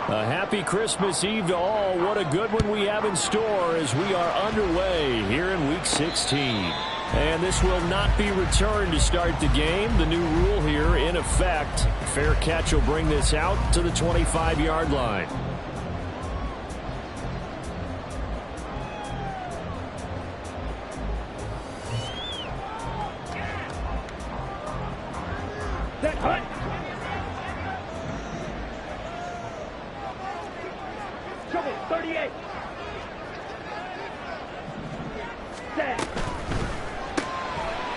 A happy Christmas Eve to all. What a good one we have in store as we are underway here in Week 16. And this will not be returned to start the game. The new rule here in effect. Fair catch will bring this out to the 25-yard line.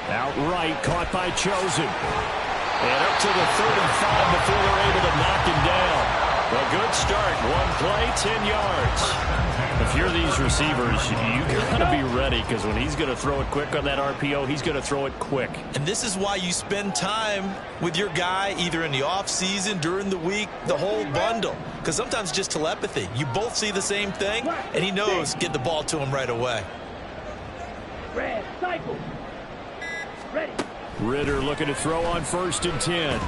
Outright, caught by Chosen. And up to the 35 before they're able to knock him down. A good start. One play, 10 yards. If you're these receivers, you got to be ready because when he's going to throw it quick on that RPO, he's going to throw it quick. And this is why you spend time with your guy either in the offseason, during the week, the whole bundle. Because sometimes just telepathy. You both see the same thing, and he knows get the ball to him right away. Red, cycle. Ready. Ritter looking to throw on 1st and 10. And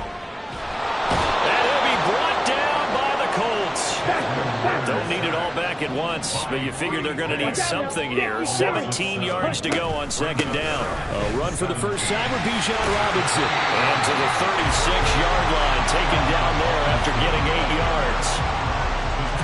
he'll be brought down by the Colts. Don't need it all back at once, but you figure they're going to need something here. 17 yards to go on 2nd down. A run for the first time with Vs.Colts. And to the 36-yard line, taken down there after getting 8 yards.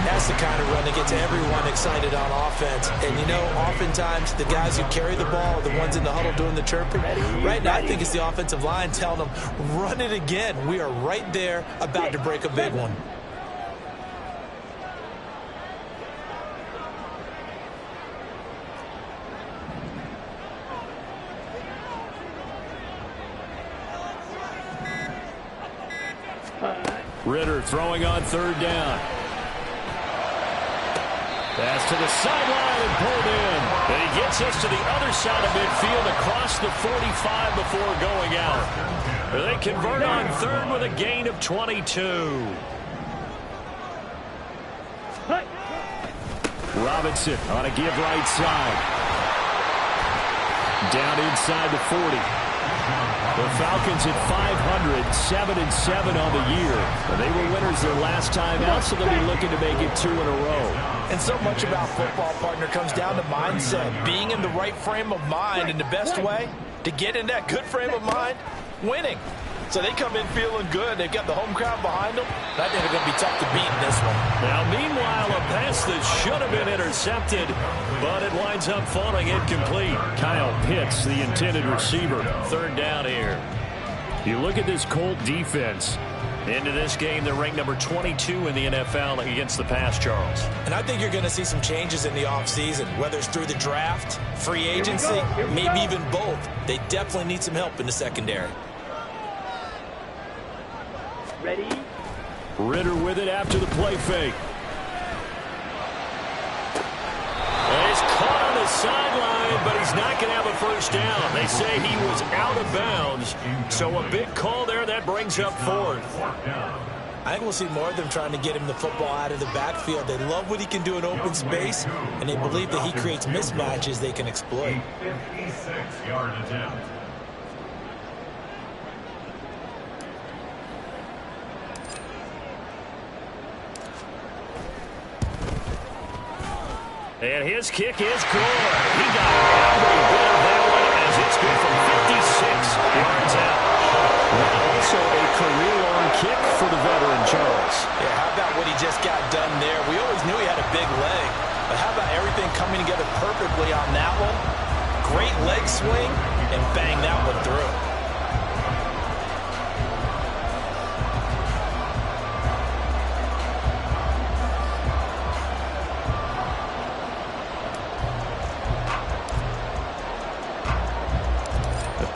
That's the kind of run that gets everyone excited on offense. And, you know, oftentimes the guys who carry the ball are the ones in the huddle doing the chirping. Right now, I think it's the offensive line telling them, run it again. We are right there about to break a big one. Ritter throwing on 3rd down. Pass to the sideline and pulled in. And he gets us to the other side of midfield across the 45 before going out. They convert on 3rd with a gain of 22. Robinson on a give right side. Down inside the 40. The Falcons at 500, 7-7 on the year. They were winners their last time out, so they'll be looking to make it 2 in a row. And so much about football, partner, comes down to mindset. Being in the right frame of mind, and the best way to get in that good frame of mind, winning. So they come in feeling good. They've got the home crowd behind them. I think they're going to be tough to beat in this one. Now, meanwhile, a pass that should have been intercepted, but it winds up falling incomplete. Kyle Pitts, the intended receiver. 3rd down here. You look at this Colt defense. Into this game, they're ranked number 22 in the NFL against the pass, Charles. And I think you're going to see some changes in the offseason, whether it's through the draft, free agency, maybe even both. They definitely need some help in the secondary. Ready. Ritter with it after the play fake. And he's caught on the sideline, but he's not going to have a 1st down. They say he was out of bounds, so a big call there that brings up 4th. I think we'll see more of them trying to get him the football out of the backfield. They love what he can do in open space, and they believe that he creates mismatches they can exploit. 56-yard attempt. And his kick is good. He got every bit of that one as it's good from 56 yards out. Also a career-long kick for the veteran, Charles. Yeah, how about what he just got done there? We always knew he had a big leg, but how about everything coming together perfectly on that one? Great leg swing, and bang that one through.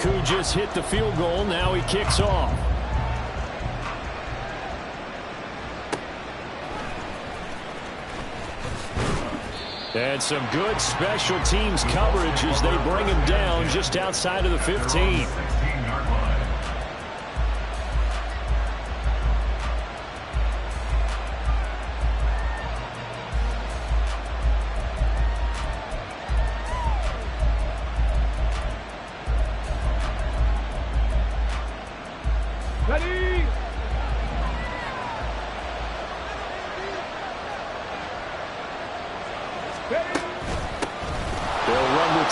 Who just hit the field goal. Now he kicks off. And some good special teams coverage as they bring him down just outside of the 15. Ready.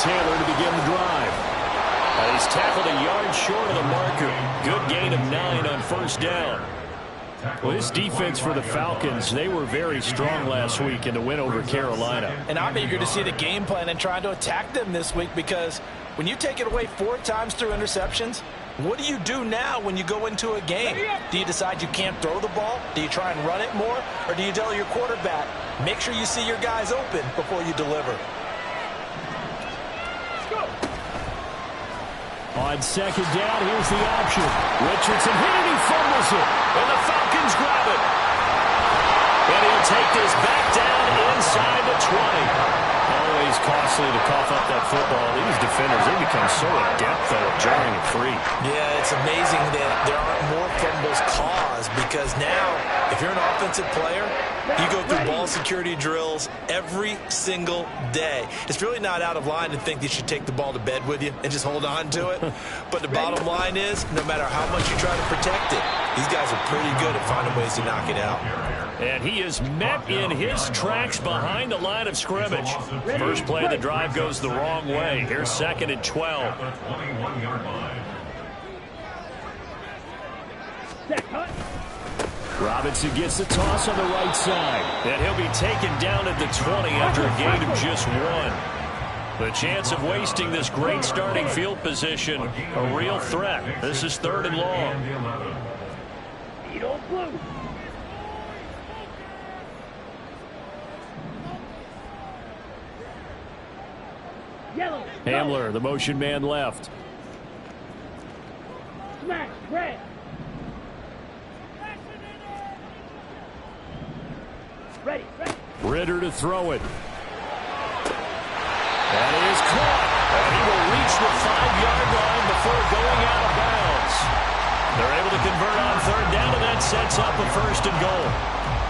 Taylor to begin the drive. He's tackled a yard short of the marker. Good gain of 9 on first down. Well, this defense for the Falcons, they were very strong last week in the win over Carolina. And I'm eager to see the game plan and trying to attack them this week, because when you take it away 4 times through interceptions, what do you do now when you go into a game? Do you decide you can't throw the ball? Do you try and run it more? Or do you tell your quarterback, make sure you see your guys open before you deliver? On second down, here's the option. Richardson hit it, he fumbles it. And the Falcons grab it. And he'll take this back down inside the 20. Always costly to cough up that football. These defenders, they become so adept, though, at jarring it free. Yeah, it's amazing that there aren't more fumbles caused, because now, if you're an offensive player, you go through ball security drills every single day. It's really not out of line to think you should take the ball to bed with you and just hold on to it. But the bottom line is, no matter how much you try to protect it, these guys are pretty good at finding ways to knock it out. And he is met in his tracks behind the line of scrimmage. First play of the drive goes the wrong way. Here's second and 12. Robinson gets the toss on the right side. And he'll be taken down at the 20 after a gain of just 1. The chance of wasting this great starting field position, a real threat. This is 3rd and long. Blue. Yellow. Hamler, the motion man left. Smash. Red. Ready. Ritter to throw it. That is caught. And he will reach the 5-yard line before going out of bounds. They're able to convert on 3rd down, and that sets up a 1st and goal.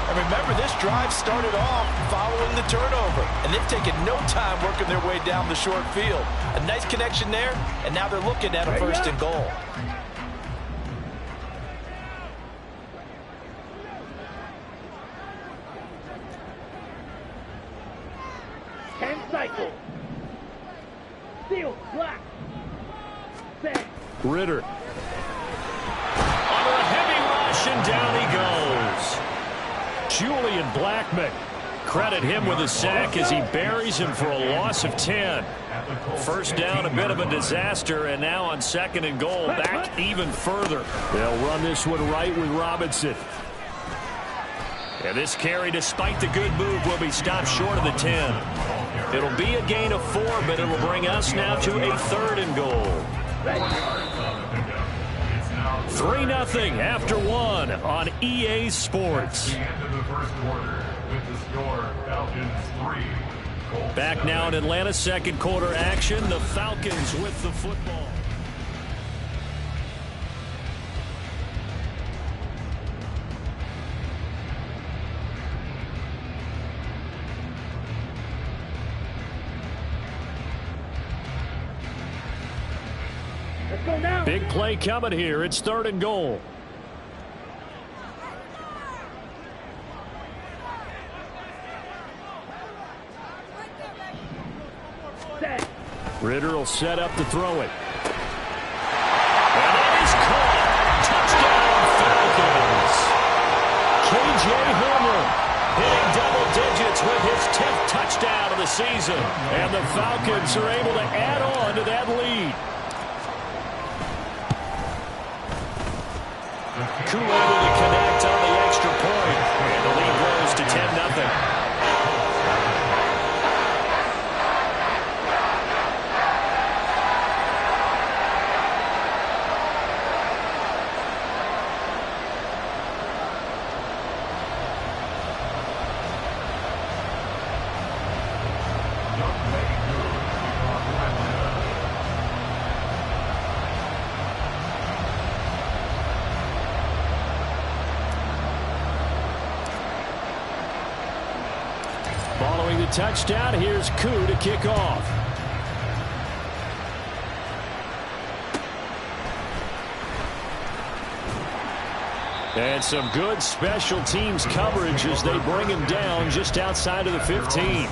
And remember, this drive started off following the turnover, and they've taken no time working their way down the short field. A nice connection there, and now they're looking at a 1st and goal. Cycle. Seal. Black. Set. Ritter. Under a heavy rush, and down he goes. Julian Blackmon. Credit him with a sack as he buries him for a loss of 10. First down, a bit of a disaster, and now on 2nd and goal, back even further. They'll run this one right with Robinson. And this carry, despite the good move, will be stopped short of the 10. It'll be a gain of 4, but it'll bring us now to a 3rd and goal. 3-0 after 1 on EA Sports. Back now in Atlanta, 2nd quarter action. The Falcons with the football. Big play coming here. It's 3rd and goal. Ritter will set up to throw it. And that is caught. Touchdown, Falcons. K.J. Hamler hitting double digits with his 10th touchdown of the season. And the Falcons are able to add on to that lead. Koo able to connect on the extra point, and the lead grows to 10-0. Following the touchdown, here's Koo to kick off. And some good special teams coverage as they bring him down just outside of the 15.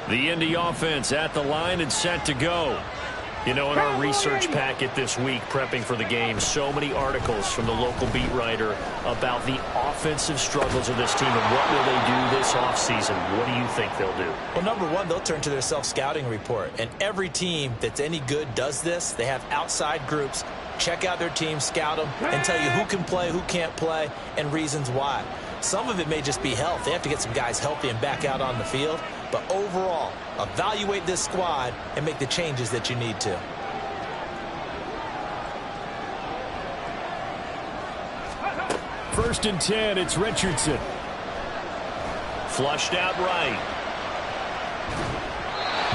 The Indy offense at the line and set to go. You know, in our research packet this week, prepping for the game, so many articles from the local beat writer about the offensive struggles of this team and what will they do this offseason. What do you think they'll do? Well, number one, they'll turn to their self-scouting report. And every team that's any good does this. They have outside groups. Check out their team, scout them, and tell you who can play, who can't play, and reasons why. Some of it may just be health. They have to get some guys healthy and back out on the field. But overall, evaluate this squad and make the changes that you need to. First and 10, it's Richardson. Flushed out right.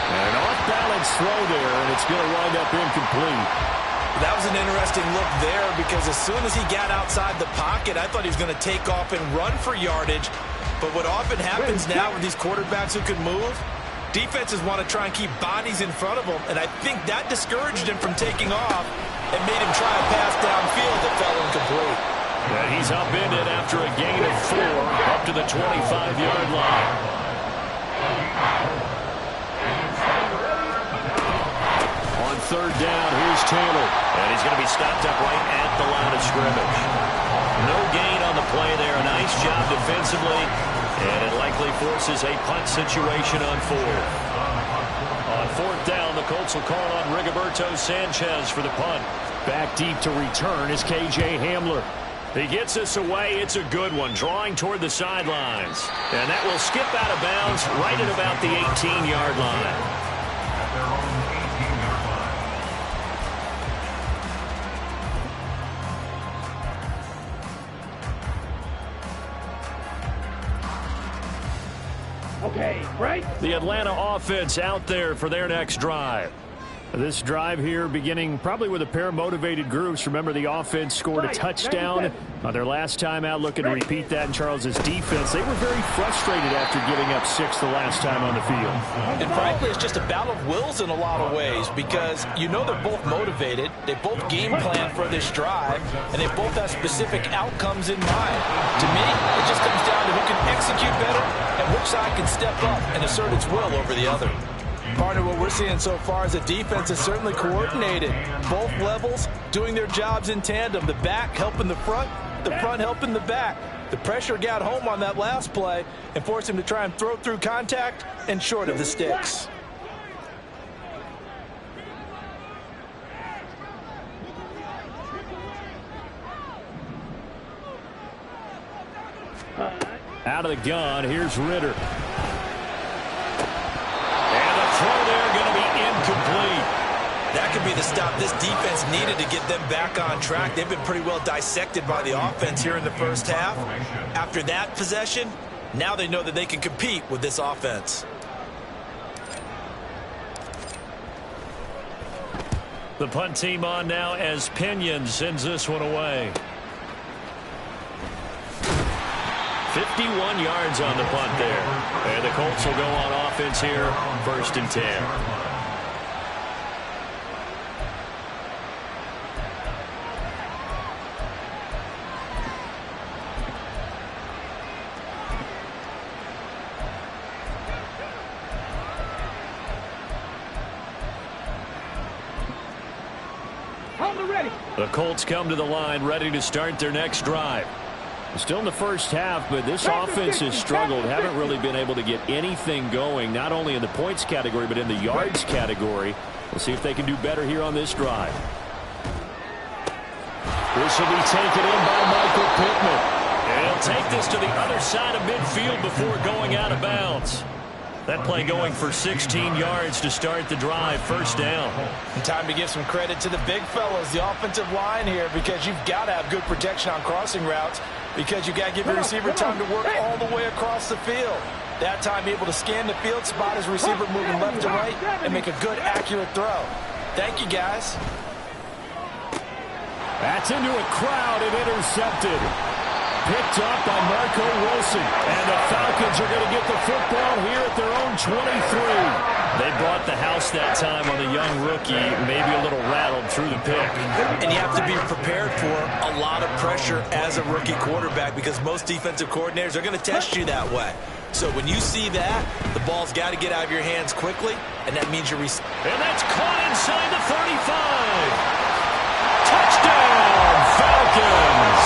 An off-balance throw there, and it's going to wind up incomplete. That was an interesting look there because as soon as he got outside the pocket, I thought he was going to take off and run for yardage. But what often happens now with these quarterbacks who can move, defenses want to try and keep bodies in front of them, and I think that discouraged him from taking off and made him try a pass downfield that fell incomplete. And he's upended after a gain of 4 up to the 25-yard line. On third down, here's Taylor. And he's going to be stopped up right at the line of scrimmage. No gain on the play there. A nice job defensively. And it likely forces a punt situation on 4th. On 4th down, the Colts will call on Rigoberto Sanchez for the punt. Back deep to return is K.J. Hamler. He gets us away. It's a good one, drawing toward the sidelines. And that will skip out of bounds right at about the 18-yard line. Okay, right? The Atlanta offense out there for their next drive. This drive here beginning probably with a pair of motivated groups. Remember, the offense scored a touchdown on their last time out. Looking to repeat that in Charles's defense. They were very frustrated after giving up 6 the last time on the field. And frankly, it's just a battle of wills in a lot of ways because you know they're both motivated. They both game plan for this drive, and they both have specific outcomes in mind. To me, it just comes down to who can execute better and which side can step up and assert its will over the other. Partner, what we're seeing so far is the defense is certainly coordinated. Both levels doing their jobs in tandem. The back helping the front helping the back. The pressure got home on that last play and forced him to try and throw through contact and short of the sticks. Out of the gun, here's Ritter. Throw there going to be incomplete. That could be the stop this defense needed to get them back on track. They've been pretty well dissected by the offense here in the first half. After that possession, now they know that they can compete with this offense. The punt team on now as Pinion sends this one away. 51 yards on the punt there. And the Colts will go on offense here, 1st and 10. The Colts come to the line ready to start their next drive. Still in the first half, but this offense has struggled. Haven't really been able to get anything going, not only in the points category, but in the yards category. We'll see if they can do better here on this drive. This will be taken in by Michael Pittman. And he'll take this to the other side of midfield before going out of bounds. That play going for 16 yards to start the drive, 1st down. And time to give some credit to the big fellas, the offensive line here, because you've got to have good protection on crossing routes, because you've got to give your receiver time to work all the way across the field. That time, be able to scan the field, spot his receiver moving left to right, and make a good, accurate throw. Thank you, guys. That's into a crowd and intercepted. Picked up by Marco Wilson. And the Falcons are going to get the football here at their own 23. They brought the house that time on the young rookie, maybe a little rattled through the pick. And you have to be prepared for a lot of pressure as a rookie quarterback because most defensive coordinators are going to test you that way. So when you see that, the ball's got to get out of your hands quickly, and that means you're... And that's caught inside the 35. Touchdown, Falcons.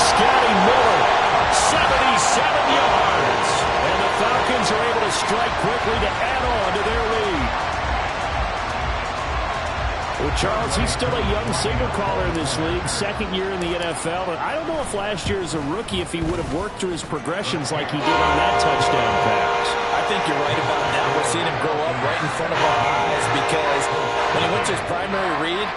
Scotty Miller, 77 yards. And the Falcons are able to strike quickly to add on to their lead. Well, Charles, he's still a young signal caller in this league, second year in the NFL. And I don't know if last year as a rookie, if he would have worked through his progressions like he did on that touchdown pass. I think you're right about that. We're seeing him grow up right in front of our eyes because when he went to his primary read,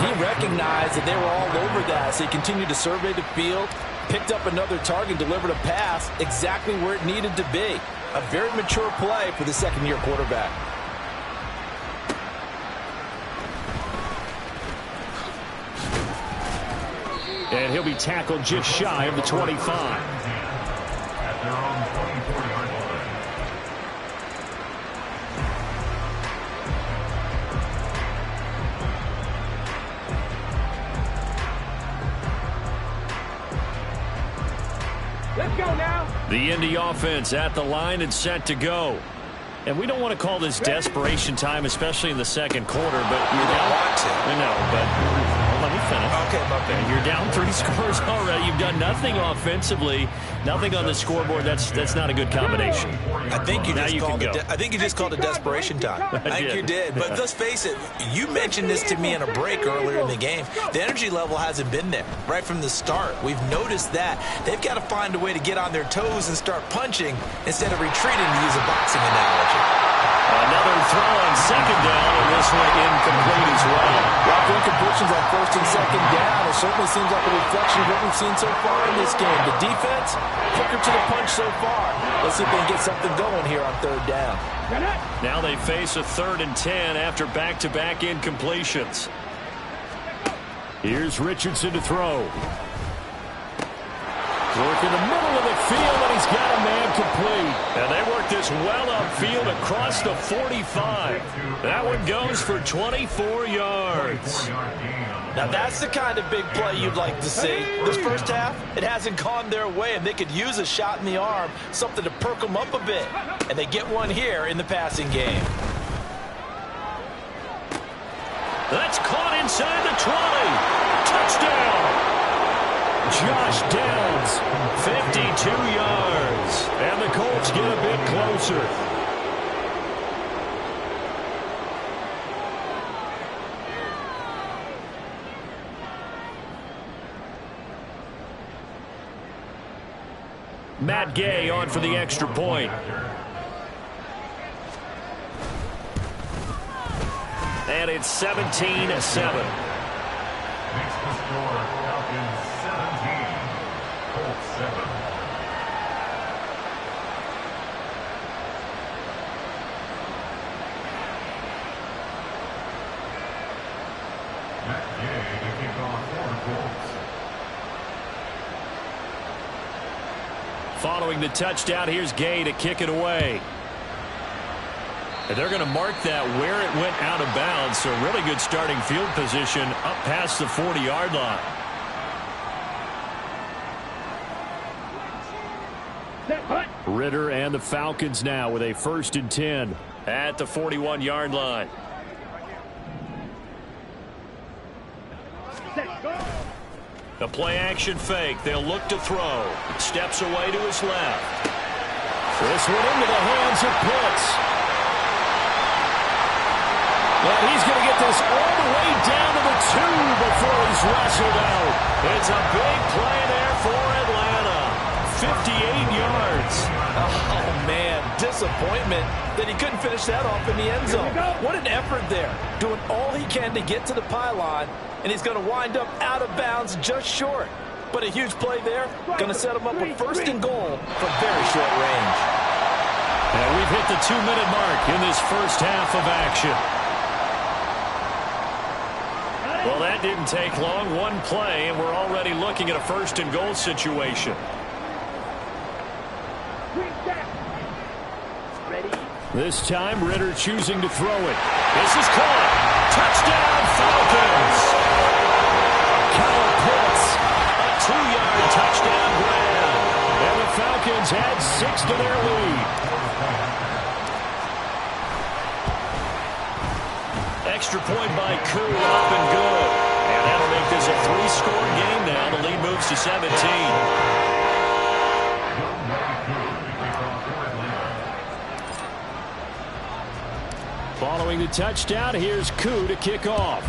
he recognized that they were all over that. So he continued to survey the field, picked up another target, delivered a pass exactly where it needed to be. A very mature play for the second-year quarterback. And he'll be tackled just shy of the 25. At their own 24-yard line. Let's go now. The Indy offense at the line and set to go. And we don't want to call this desperation time, especially in the second quarter, but you're down. I know, but let me finish. Okay, my bad. You're down 3 scores already. You've done nothing offensively, nothing on the scoreboard. That's not a good combination. I think you just called it. I think you just called it desperation time. I think you did. But let's face it, you mentioned this to me in a break earlier in the game. The energy level hasn't been there right from the start. We've noticed that. They've got to find a way to get on their toes and start punching instead of retreating, to use a boxing analogy. Another throw on second down, and this one incomplete as well. Rough incompletions on first and second down. It certainly seems like a reflection of what we've seen so far in this game. The defense, quicker to the punch so far. Let's see if they can get something going here on third down. Now they face a 3rd and 10 after back-to-back incompletions. Here's Richardson to throw. Work in the middle of the field, and he's got a man complete. And they work this well upfield across the 45. That one goes for 24 yards. Now that's the kind of big play you'd like to see. This first half, it hasn't gone their way, and they could use a shot in the arm, something to perk them up a bit. And they get one here in the passing game. That's caught inside the 20. Touchdown. Josh Downs, 52 yards. And the Colts get a bit closer. Matt Gay on for the extra point. And it's 17-7. Makes the score Falcons 17, Colts 7. Matt Gay to kick off for the Colts. Following the touchdown, here's Gay to kick it away. And they're going to mark that where it went out of bounds. So really good starting field position up past the 40-yard line. Ritter and the Falcons now with a 1st and 10 at the 41-yard line. A play-action fake. They'll look to throw. Steps away to his left. This one into the hands of Pitts. And he's going to get this all the way down to the 2 before he's wrestled out. It's a big play there for Atlanta. 58 yards. Oh, man, disappointment that he couldn't finish that off in the end zone. What an effort there. Doing all he can to get to the pylon, and he's going to wind up out of bounds just short. But a huge play there. Going to set him up with 1st and goal from very short range. And we've hit the 2-minute mark in this first half of action. Well, that didn't take long. One play, and we're already looking at a 1st and goal situation. This time, Ritter choosing to throw it. This is caught. Touchdown, Falcons. Kyle Pitts, a 2-yard touchdown grab. And the Falcons Falcons add 6 to their lead. Extra point by Koo, up and good. And that'll make this a 3-score game now. The lead moves to 17. Following the touchdown, here's Koo to kick off.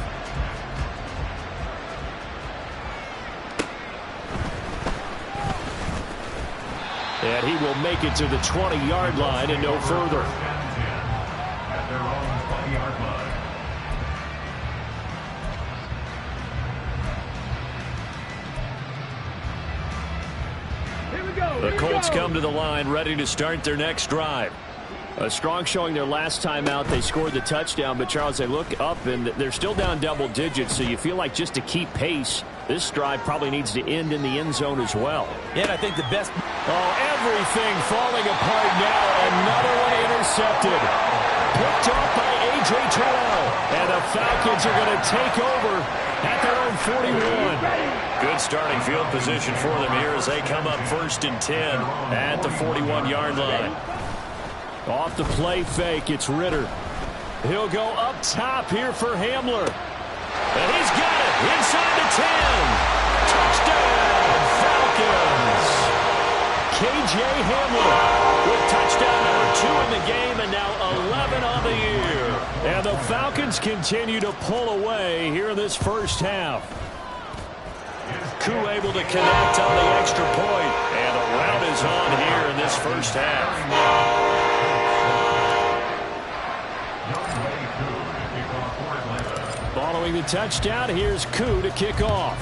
And he will make it to the 20-yard line and no further. At their own 20-yard line. Here we go. The Colts come to the line ready to start their next drive. A strong showing their last time out. They scored the touchdown, but Charles, they look up and they're still down double digits, so you feel like just to keep pace, this drive probably needs to end in the end zone as well. Yeah, and I think the best... Oh, everything falling apart now. Another one intercepted. Picked off by A.J. Terrell. And the Falcons are going to take over at their own 41. Good starting field position for them here as they come up 1st and 10 at the 41-yard line. Off the play fake, it's Ritter. He'll go up top here for Hamler. And he's got it inside the 10. Touchdown, Falcons. K.J. Hamler with touchdown number 2 in the game and now 11 on the year. And the Falcons continue to pull away here in this first half. Koo able to connect on the extra point. And the rout is on here in this first half. Following the touchdown, here's Koo to kick off.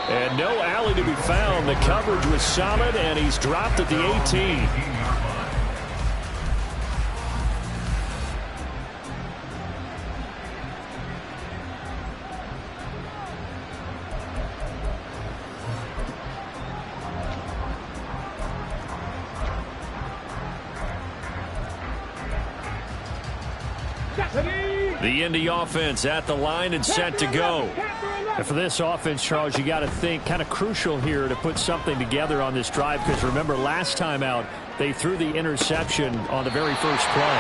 And no alley to be found. The coverage was solid, and he's dropped at the 18. The Indy offense at the line and set to go. And for this offense, Charles, you got to think kind of crucial here to put something together on this drive, because remember last time out they threw the interception on the very first play.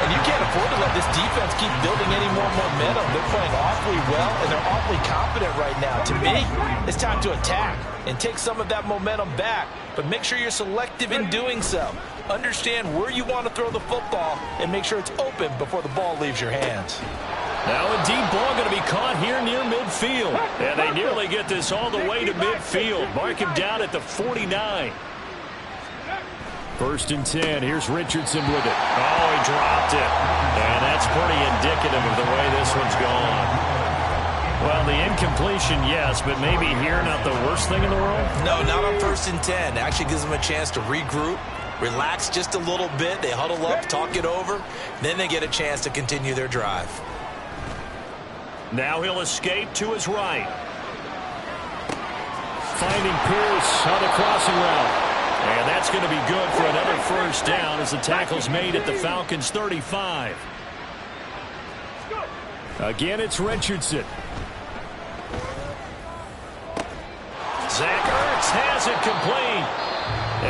And you can't afford to let this defense keep building any more momentum. They're playing awfully well, and they're awfully confident right now. To me, it's time to attack and take some of that momentum back, but make sure you're selective in doing so. Understand where you want to throw the football and make sure it's open before the ball leaves your hands. Now a deep ball going to be caught here near midfield. And they nearly get this all the way to midfield. Mark him down at the 49. 1st and 10. Here's Richardson with it. Oh, he dropped it. And that's pretty indicative of the way this one's gone. Well, the incompletion, yes, but maybe here not the worst thing in the world? No, not on 1st and 10. Actually gives them a chance to regroup, relax just a little bit. They huddle up, talk it over. Then they get a chance to continue their drive. Now he'll escape to his right. Finding Pierce on the crossing route. And that's going to be good for another first down as the tackle's made at the Falcons' 35. Again, it's Richardson. Zach Ertz has it complete.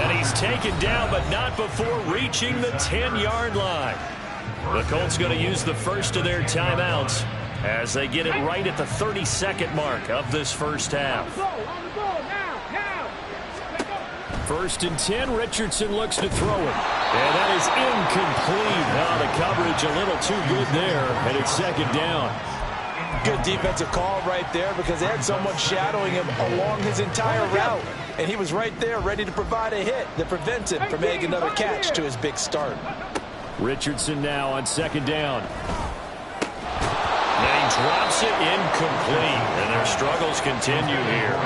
And he's taken down, but not before reaching the 10-yard line. The Colts going to use the first of their timeouts as they get it right at the 32nd mark of this first half. 1st and 10, Richardson looks to throw it. And that is incomplete. Now the coverage a little too good there, and it's 2nd down. Good defensive call right there, because they had someone shadowing him along his entire route. And he was right there ready to provide a hit that prevents him from making another catch to his big start. Richardson now on 2nd down. And he drops it incomplete, and their struggles continue here.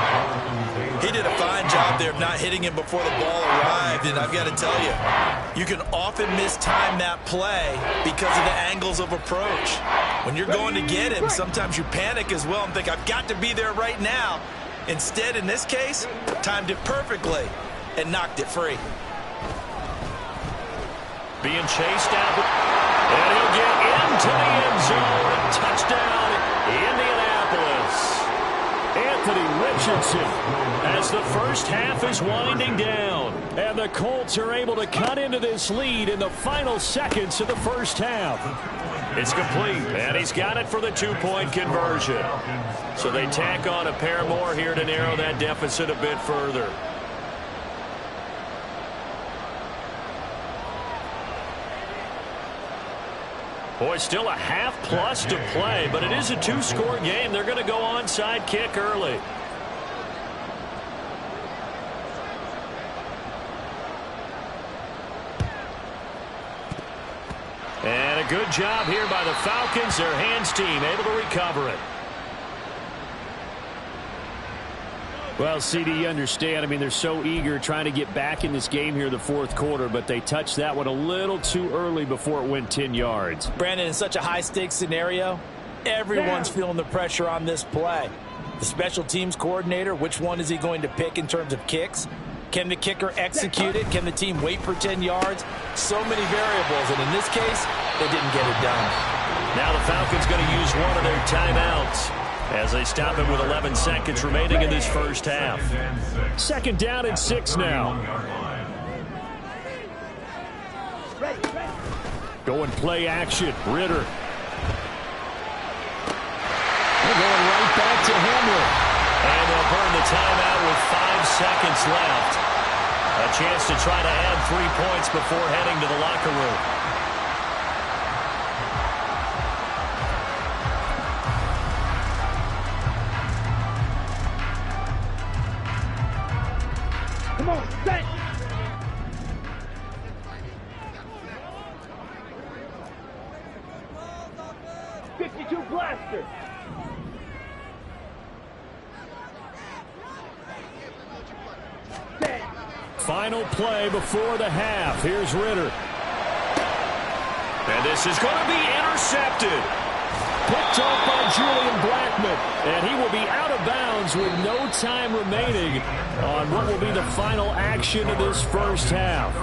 He did a fine job there of not hitting him before the ball arrived, and I've got to tell you, you can often mistime that play because of the angles of approach. When you're going to get him, sometimes you panic as well and think, I've got to be there right now. Instead, in this case, timed it perfectly and knocked it free. Being chased out, and he'll get into the end zone. Touchdown in the Richardson as the first half is winding down. And the Colts are able to cut into this lead in the final seconds of the first half. It's complete, and he's got it for the two-point conversion. So they tack on a pair more here to narrow that deficit a bit further. Boy, still a half-plus to play, but it is a two-score game. They're going to go onside kick early. And a good job here by the Falcons. Their hands team able to recover it. Well, CD, you understand. I mean, they're so eager trying to get back in this game here in the fourth quarter, but they touched that one a little too early before it went 10 yards. Brandon, in such a high-stakes scenario, everyone's feeling the pressure on this play. The special teams coordinator, which one is he going to pick in terms of kicks? Can the kicker execute it? Can the team wait for 10 yards? So many variables, and in this case, they didn't get it done. Now the Falcons going to use one of their timeouts as they stop him with 11 seconds remaining in this first half. 2nd down and 6 now. Going play action. Ritter. They're going right back to Hamler. And they'll burn the timeout with 5 seconds left. A chance to try to add 3 points before heading to the locker room. Come on, set! '52 blaster! Set! Final play before the half. Here's Ritter. And this is going to be intercepted. Picked off by Julian Blackman. And he will be out of bounds with no time remaining on what will be the final action of this first half.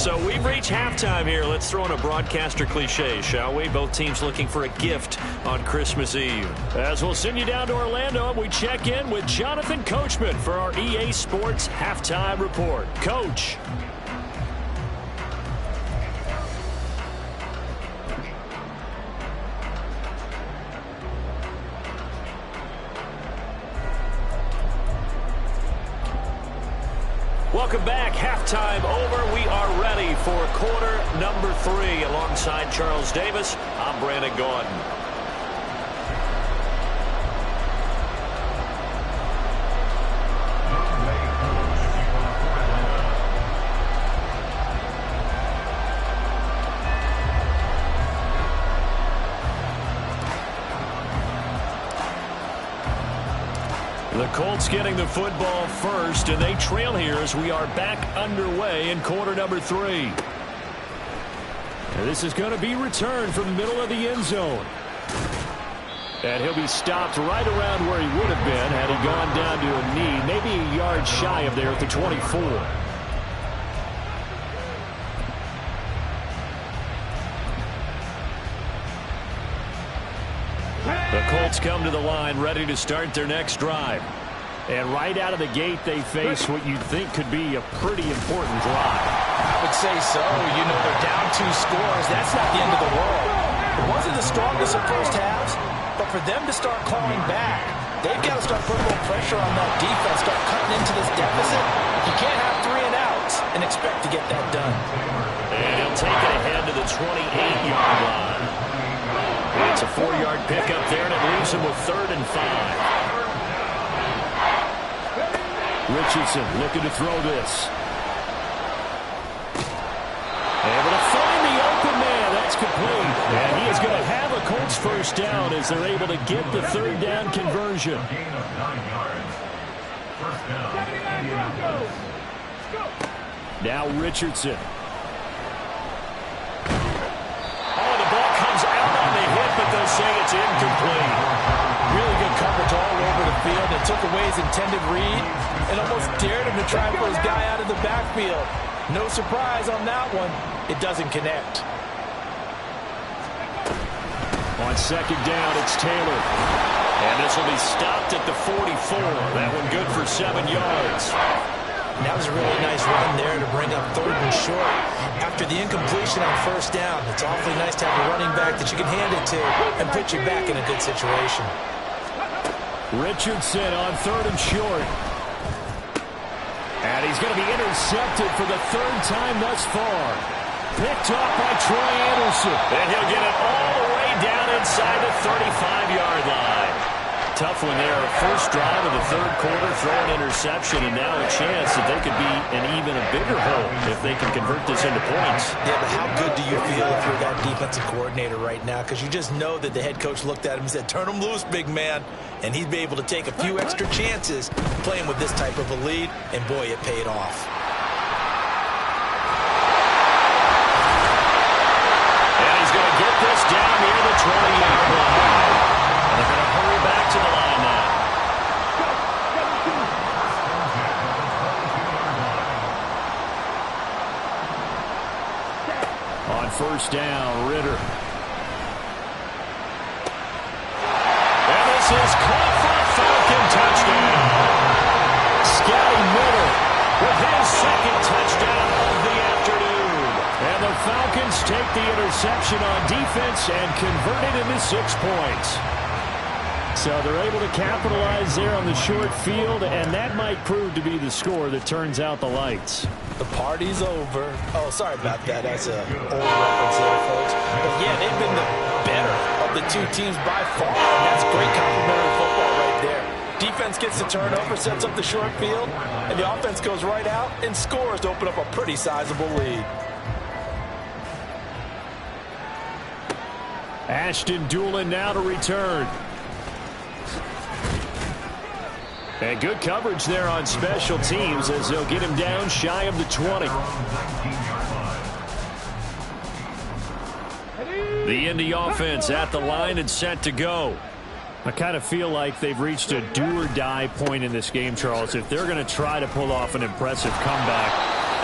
So we've reached halftime here. Let's throw in a broadcaster cliche, shall we? Both teams looking for a gift on Christmas Eve. As we'll send you down to Orlando, and we check in with Jonathan Coachman for our EA Sports Halftime Report. Coach. Welcome back. Halftime over. We are ready for quarter number 3. Alongside Charles Davis, I'm Brandon Gordon. The Colts getting the football first, and they trail here as we are back underway in quarter number 3. And this is going to be returned from the middle of the end zone. And he'll be stopped right around where he would have been had he gone down to a knee, maybe a yard shy of there at the 24. The Colts come to the line ready to start their next drive. And right out of the gate, they face what you'd think could be a pretty important drive. I would say so. You know, they're down 2 scores. That's not the end of the world. It wasn't the strongest of first halves, but for them to start clawing back, they've got to start putting more pressure on that defense, start cutting into this deficit. You can't have 3 and outs and expect to get that done. And he'll take it ahead to the 28-yard line. It's a 4-yard pickup there, and it leaves him with 3rd and 5. Richardson looking to throw this. Able to find the open man. That's complete. And he is going to have a Colts first down as they're able to get the 3rd down conversion. Now Richardson. Oh, the ball comes out on the hit, but they'll say it's incomplete. Really good coverage all over the field. It took away his intended read and almost dared him to try and put his guy out of the backfield. No surprise on that one. It doesn't connect. On 2nd down, it's Taylor. And this will be stopped at the 44. That one good for 7 yards. And that was a really nice run there to bring up 3rd and short. After the incompletion on 1st down, it's awfully nice to have a running back that you can hand it to and put you back in a good situation. Richardson on 3rd and short. And he's going to be intercepted for the 3rd time thus far. Picked off by Troy Anderson. And he'll get it all the way down inside the 35-yard line. Tough one there. First drive of the 3rd quarter, throw an interception, and now a chance that they could be in even a bigger hole if they can convert this into points. Yeah, but how good do you feel if you're that defensive coordinator right now? Because you just know that the head coach looked at him and said, turn him loose, big man. And he'd be able to take a few extra chances playing with this type of a lead, and boy, it paid off. And he's going to get this down near the 20-yard line. And they're going to hurry back to the line now. On 1st down, Ritter. And this is caught for a Falcon touchdown. Scotty Miller With his 2nd touchdown of the afternoon. And the Falcons take the interception on defense and convert it into 6 points. So they're able to capitalize there on the short field, and that might prove to be the score that turns out the lights. The party's over. Oh, sorry about that. That's an old reference there, folks. But, yeah, they've been the better of the 2 teams by far. And that's great complimentary football right there. Defense gets the turnover, sets up the short field, and the offense goes right out and scores to open up a pretty sizable lead. Ashton Doolin now to return. And good coverage there on special teams as they'll get him down shy of the 20. The Indy offense at the line and set to go. I kind of feel like they've reached a do-or-die point in this game, Charles. If they're going to try to pull off an impressive comeback,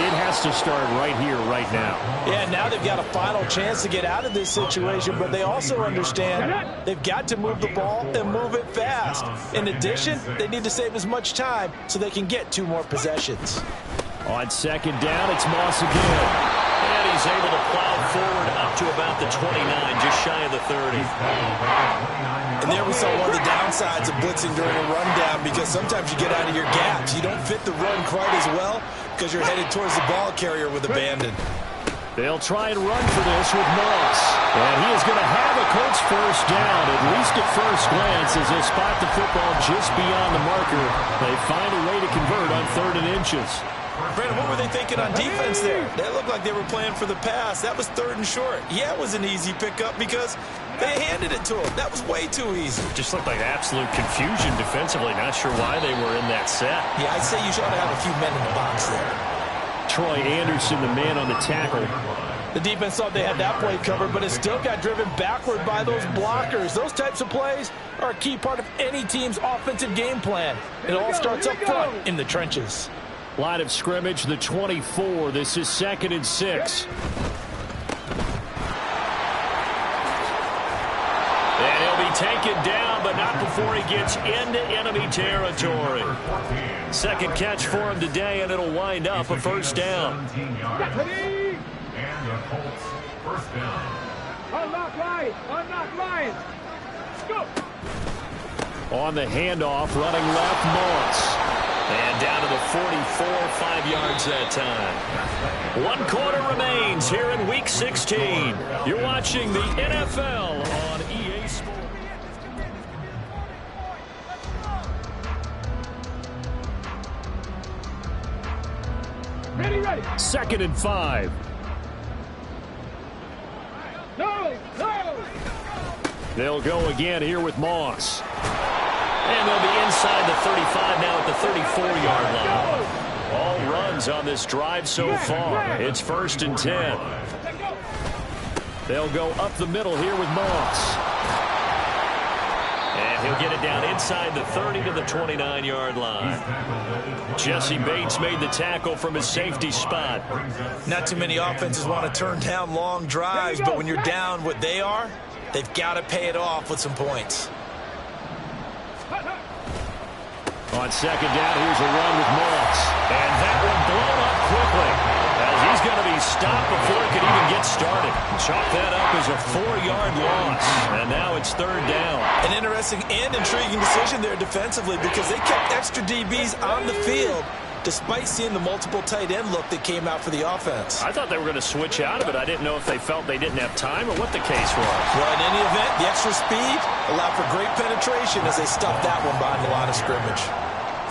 it has to start right here, right now. Yeah, now they've got a final chance to get out of this situation, but they also understand they've got to move the ball and move it fast. In addition, they need to save as much time so they can get 2 more possessions. On 2nd down, it's Moss again. And he's able to plow forward up to about the 29, just shy of the 30. And there we saw one of the downsides of blitzing during a rundown, because sometimes you get out of your gaps. You don't fit the run quite as well because you're headed towards the ball carrier with abandon. They'll try and run for this with Moss. And he is going to have a Colts 1st down, at least at first glance, as they spot the football just beyond the marker. They find a way to convert on 3rd and inches. Brandon, what were they thinking on defense there? They looked like they were playing for the pass. That was 3rd and short. Yeah, it was an easy pickup because they handed it to him. That was way too easy. Just looked like absolute confusion defensively. Not sure why they were in that set. Yeah, I'd say you should have a few men in the box there. Troy Anderson, the man on the tackle. The defense thought they had that play covered, but it still got driven backward by those blockers. Those types of plays are a key part of any team's offensive game plan. It all starts up front in the trenches. Line of scrimmage, the 24. This is 2nd and 6. And he'll be taken down, but not before he gets into enemy territory. 2nd catch for him today, and it'll wind up a 1st down. And the Colts 1st down. Unlock line. Go. On the handoff, running left, Moss. And down to the 44, 5 yards that time. 1 quarter remains here in Week 16. You're watching the NFL on EA Sports. Ready. 2nd and 5. No. They'll go again here with Moss. And they'll be inside the 35 now at the 34-yard line. All runs on this drive so far. It's 1st and 10. They'll go up the middle here with Moss. And he'll get it down inside the 30 to the 29-yard line. Jesse Bates made the tackle from his safety spot. Not too many offenses want to turn down long drives, but when you're down what they are, they've got to pay it off with some points. On second down, here's a run with Moss. And that one blown up quickly, as he's going to be stopped before he could even get started. Chalk that up as a 4-yard loss. And now it's third down. An interesting and intriguing decision there defensively, because they kept extra DBs on the field despite seeing the multiple tight end look that came out for the offense. I thought they were going to switch out of it. I didn't know if they felt they didn't have time or what the case was. Well, in any event, the extra speed allowed for great penetration as they stuffed that one behind the line of scrimmage.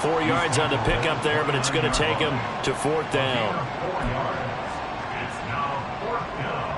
4 yards on the pickup there, but it's going to take him to fourth down. 4 yards. It's now fourth down.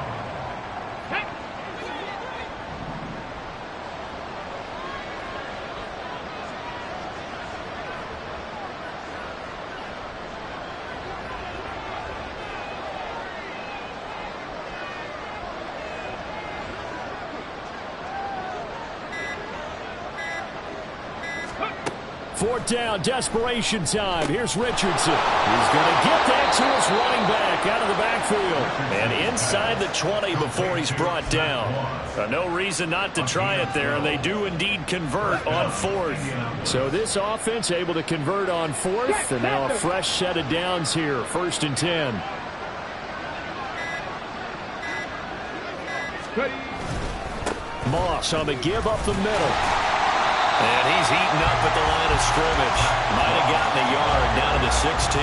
Fourth down, desperation time. Here's Richardson. He's going to get that to his running back out of the backfield. And inside the 20 before he's brought down. No reason not to try it there, and they do indeed convert on fourth. So this offense able to convert on fourth, and now a fresh set of downs here, 1st and 10. Moss on the give up the middle. And he's eaten up at the line of scrimmage. Might have gotten a yard down to the 16.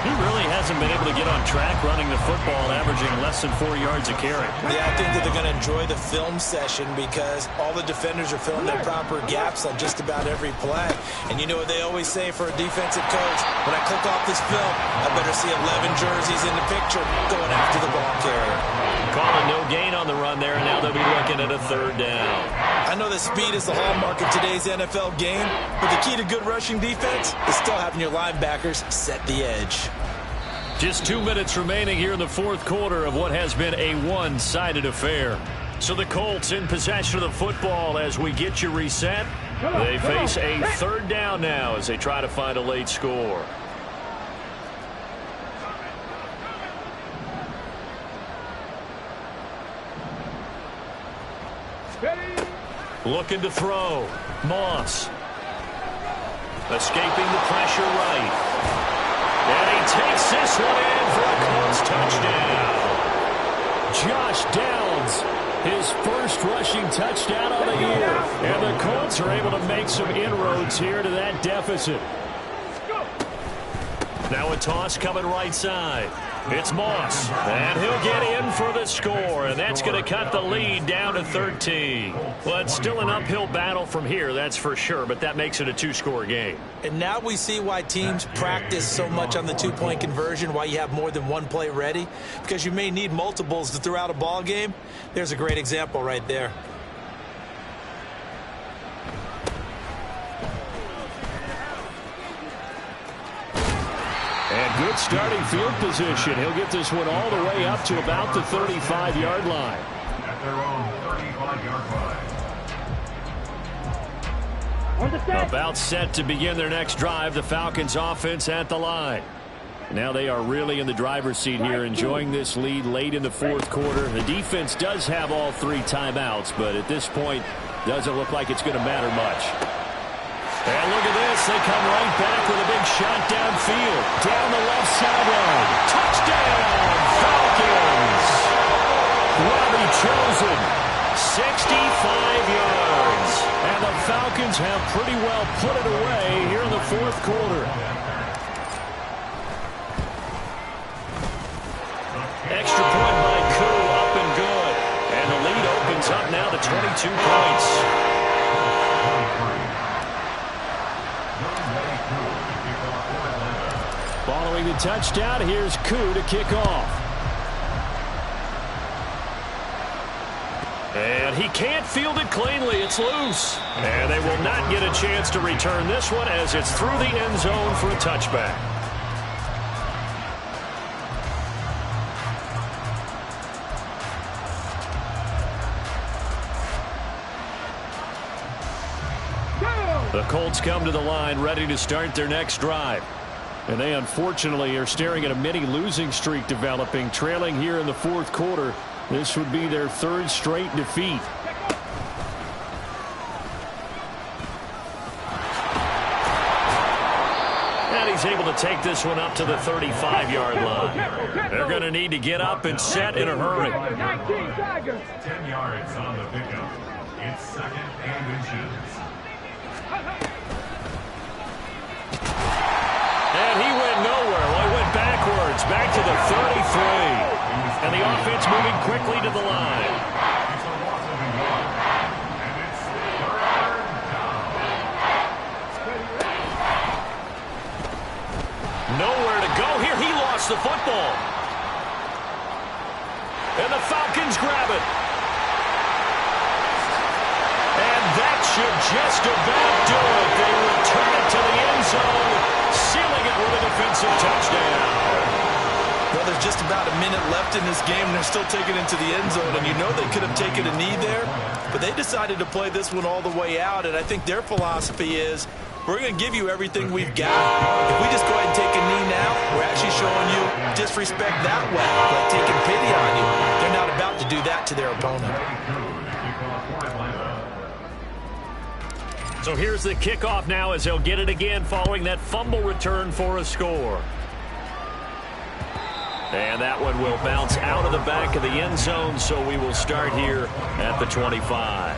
He really hasn't been able to get on track running the football, averaging less than 4 yards a carry. Yeah, I think that they're going to enjoy the film session because all the defenders are filling their proper gaps on just about every play. And you know what they always say for a defensive coach? When I click off this film, I better see 11 jerseys in the picture going after the ball carrier. Calling no gain on the run there, and now they'll be looking at a third down. I know that speed is the hallmark of today's NFL game, but the key to good rushing defense is still having your linebackers set the edge. Just 2 minutes remaining here in the fourth quarter of what has been a one-sided affair. So the Colts in possession of the football as we get you reset. They face a third down now as they try to find a late score. Looking to throw. Moss. Escaping the pressure right. And he takes this one in for a Colts touchdown. Josh Downs, his first rushing touchdown of the year. And the Colts are able to make some inroads here to that deficit. Now a toss coming right side. It's Moss, and he'll get in for the score, and that's going to cut the lead down to 13. Well, it's still an uphill battle from here, that's for sure, but that makes it a 2-score game. And now we see why teams practice so much on the two-point conversion, why you have more than one play ready, because you may need multiples to throw out a ball game. There's a great example right there. And good starting field position. He'll get this one all the way up to about the 35-yard line. At their own 35-yard line. About set to begin their next drive. The Falcons offense at the line. Now they are really in the driver's seat here, enjoying this lead late in the fourth quarter. The defense does have all 3 timeouts, but at this point, doesn't look like it's going to matter much. And look at this. They come right back with a big shot downfield. Down the left sideline. Touchdown, Falcons. Robbie Chosen, 65 yards. And the Falcons have pretty well put it away here in the fourth quarter. Extra point by Koo, up and good. And the lead opens up now to 22 points. Following the touchdown, here's Koo to kick off. And he can't field it cleanly. It's loose. And they will not get a chance to return this one as it's through the end zone for a touchback. The Colts come to the line ready to start their next drive. And they unfortunately are staring at a mini losing streak developing, trailing here in the fourth quarter. This would be their 3rd straight defeat. they'll take this one up to the 35-yard line. They're going to need to get up and set in a hurry. 19 Tigers. 10 yards on the pickup. It's 2nd and inches. And he went nowhere. Well, he went backwards, back to the 33. And the offense moving quickly to the line. It's a loss of a yard. And it's 3rd down. Nowhere to go here. He lost the football. And the Falcons grab it. And that should just about do it. They return it to the end zone, sealing it with a defensive touchdown. Well, there's just about a minute left in this game, and they're still taking it to the end zone. And you know they could have taken a knee there, but they decided to play this one all the way out. And I think their philosophy is, we're going to give you everything we've got. If we just go ahead and take a knee now, we're actually showing you disrespect that way, like taking pity on you. They're not about to do that to their opponent. So here's the kickoff now as they'll get it again following that fumble return for a score. And that one will bounce out of the back of the end zone, so we will start here at the 25.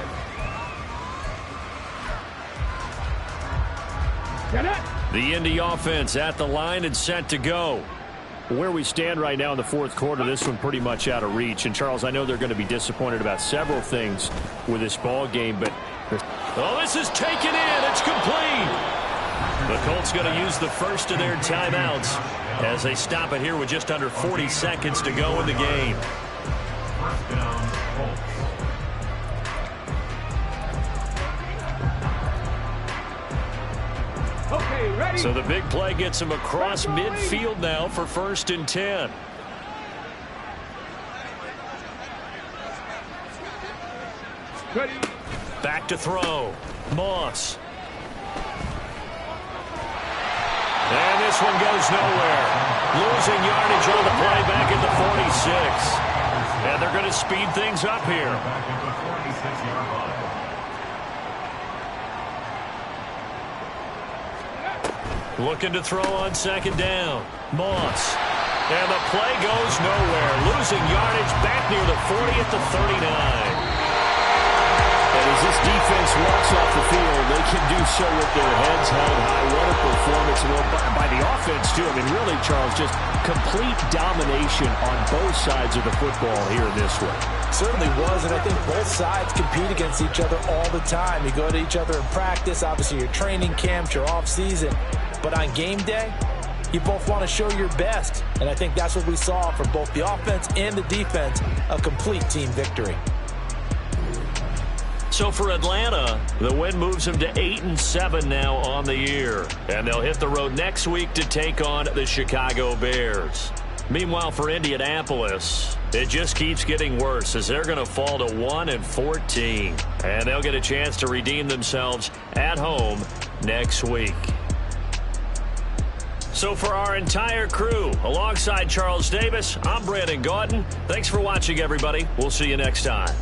The Indy offense at the line and set to go. Where we stand right now in the fourth quarter, this one pretty much out of reach. And, Charles, I know they're going to be disappointed about several things with this ball game, but... Oh, this is taken in. It's complete. The Colts going to use the first of their timeouts as they stop it here with just under 40 seconds to go in the game. First down, Colts. Okay, ready? So the big play gets him across midfield now for 1st and 10. Ready? Back to throw. Moss. And this one goes nowhere. Losing yardage on the play back at the 46. And they're going to speed things up here. Back at the 46-yard line. Looking to throw on 2nd down. Moss. And the play goes nowhere. Losing yardage back near the 40 at the 39. And as this defense walks off the field, they can do so with their heads held high. What a performance by the offense, too. I mean, really, Charles, just complete domination on both sides of the football here in this one. Certainly was, and I think both sides compete against each other all the time. You go to each other in practice, obviously your training camps, your off-season. But on game day, you both want to show your best. And I think that's what we saw from both the offense and the defense, a complete team victory. So for Atlanta, the win moves them to 8-7 now on the year. And they'll hit the road next week to take on the Chicago Bears. Meanwhile, for Indianapolis, it just keeps getting worse as they're going to fall to 1-14. And they'll get a chance to redeem themselves at home next week. So for our entire crew, alongside Charles Davis, I'm Brandon Gaudin. Thanks for watching, everybody. We'll see you next time.